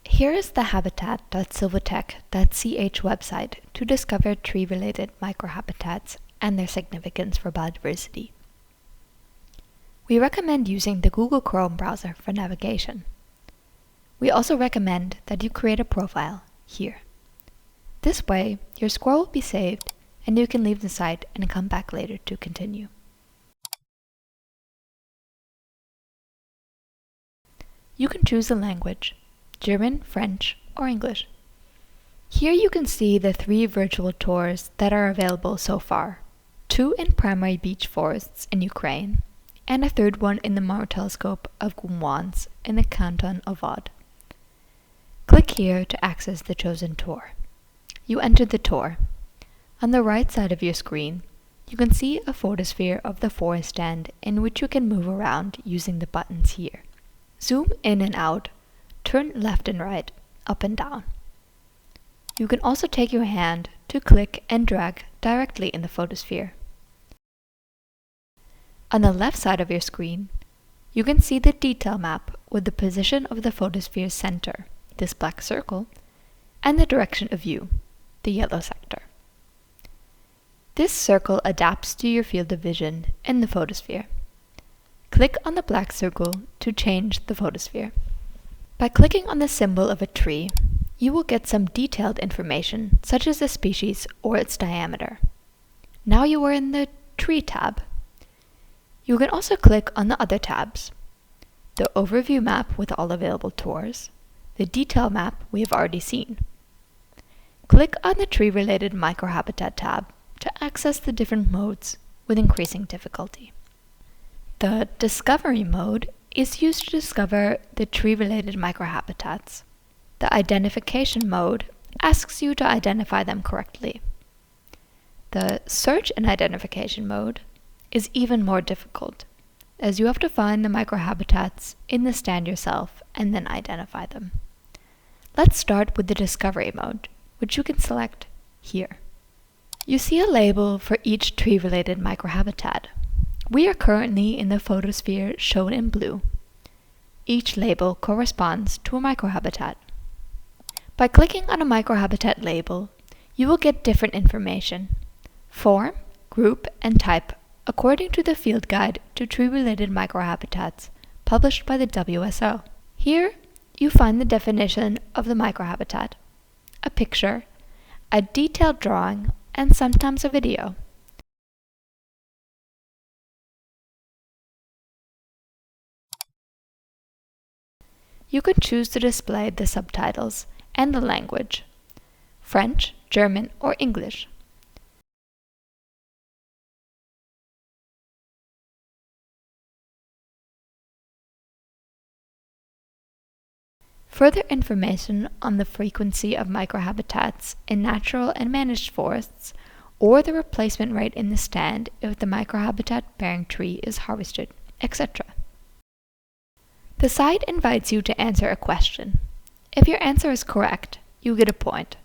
Here is the habitat.silvatech.ch website to discover tree-related microhabitats and their significance for biodiversity. We recommend using the Google Chrome browser for navigation. We also recommend that you create a profile here. This way, your score will be saved and you can leave the site and come back later to continue. You can choose a language: German, French, or English. Here you can see the 3 virtual tours that are available so far, 2 in primary beech forests in Ukraine, and a 3rd one in the Mare Telescope of Gumwans in the canton of Vaud. Click here to access the chosen tour. You enter the tour. On the right side of your screen, you can see a photosphere of the forest stand in which you can move around using the buttons here. Zoom in and out, turn left and right, up and down. You can also take your hand to click and drag directly in the photosphere. On the left side of your screen, you can see the detail map with the position of the photosphere's center, this black circle, and the direction of view, the yellow sector. This circle adapts to your field of vision in the photosphere. Click on the black circle to change the photosphere. By clicking on the symbol of a tree, you will get some detailed information, such as the species or its diameter. Now you are in the Tree tab. You can also click on the other tabs: the Overview map with all available tours, the Detail map we have already seen. Click on the Tree-related Microhabitat tab to access the different modes with increasing difficulty. The Discovery mode is used to discover the tree-related microhabitats. The Identification mode asks you to identify them correctly. The Search and Identification mode is even more difficult, as you have to find the microhabitats in the stand yourself and then identify them. Let's start with the Discovery mode, which you can select here. You see a label for each tree-related microhabitat. We are currently in the photosphere shown in blue. Each label corresponds to a microhabitat. By clicking on a microhabitat label, you will get different information: form, group, and type according to the Field Guide to Tree-related Microhabitats published by the WSO. Here, you find the definition of the microhabitat, a picture, a detailed drawing, and sometimes a video. You can choose to display the subtitles and the language: French, German, or English. Further information on the frequency of microhabitats in natural and managed forests, or the replacement rate in the stand if the microhabitat-bearing tree is harvested, etc. The site invites you to answer a question. If your answer is correct, you get a point.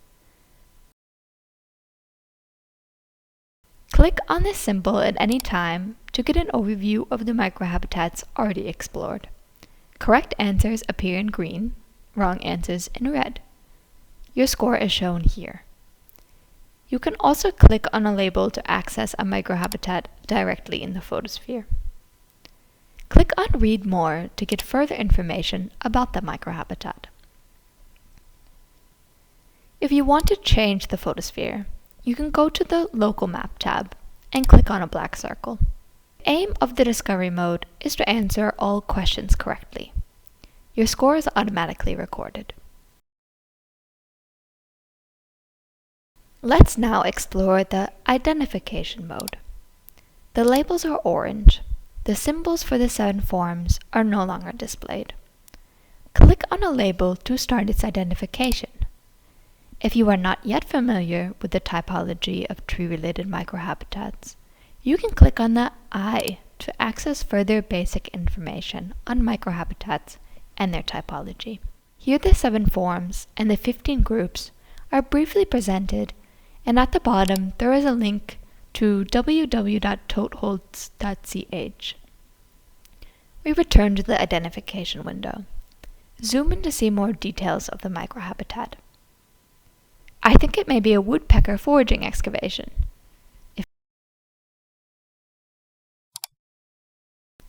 Click on this symbol at any time to get an overview of the microhabitats already explored. Correct answers appear in green, wrong answers in red. Your score is shown here. You can also click on a label to access a microhabitat directly in the photosphere. Click on Read More to get further information about the microhabitat. If you want to change the photosphere, you can go to the Local Map tab and click on a black circle. The aim of the Discovery mode is to answer all questions correctly. Your score is automatically recorded. Let's now explore the Identification mode. The labels are orange. The symbols for the 7 forms are no longer displayed. Click on a label to start its identification. If you are not yet familiar with the typology of tree-related microhabitats, you can click on the I to access further basic information on microhabitats and their typology. Here the 7 forms and the 15 groups are briefly presented, and at the bottom there is a link to www.totholz.ch. We return to the identification window. zoom in to see more details of the microhabitat. I think it may be a woodpecker foraging excavation.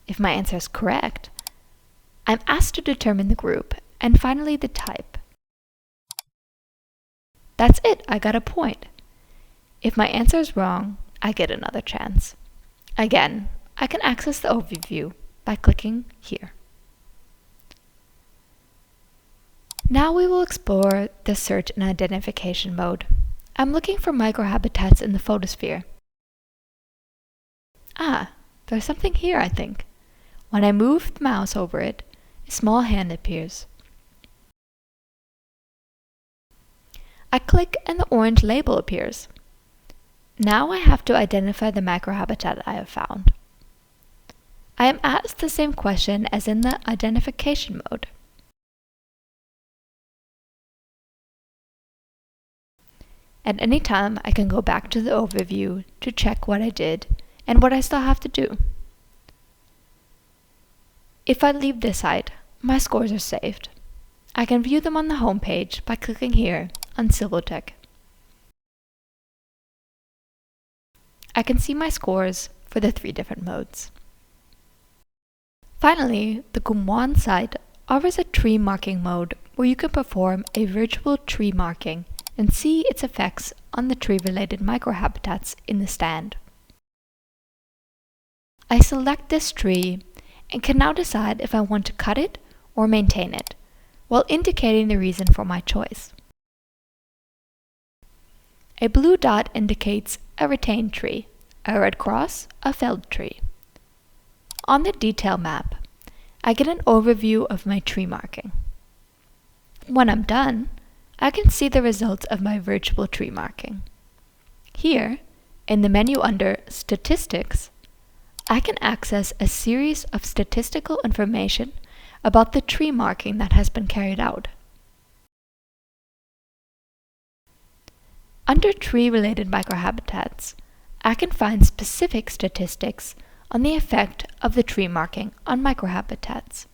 If my answer is correct, I'm asked to determine the group and finally the type. That's it, I got a point. If my answer is wrong, I get another chance. Again, I can access the overview by clicking here. Now we will explore the search and identification mode. I'm looking for microhabitats in the photosphere. Ah, there's something here, I think. When I move the mouse over it, a small hand appears. I click and the orange label appears. Now I have to identify the microhabitat I have found. I am asked the same question as in the identification mode. At any time, I can go back to the overview to check what I did and what I still have to do. If I leave this site, my scores are saved. I can view them on the home page by clicking here on Silvotech. I can see my scores for the 3 different modes. Finally, the Gumwan site offers a tree marking mode where you can perform a virtual tree marking and see its effects on the tree-related microhabitats in the stand. I select this tree and can now decide if I want to cut it or maintain it, while indicating the reason for my choice. A blue dot indicates a retained tree, a red cross, a felled tree. On the detail map, I get an overview of my tree marking. When I'm done, I can see the results of my virtual tree marking. Here, in the menu under Statistics, I can access a series of statistical information about the tree marking that has been carried out. Under tree-related microhabitats, I can find specific statistics on the effect of the tree marking on microhabitats.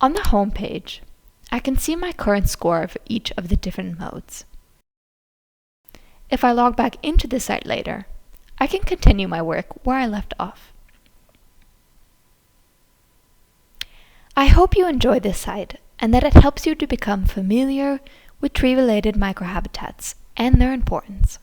On the home page, I can see my current score for each of the different modes. If I log back into the site later, I can continue my work where I left off. I hope you enjoy this site and that it helps you to become familiar with tree-related microhabitats and their importance.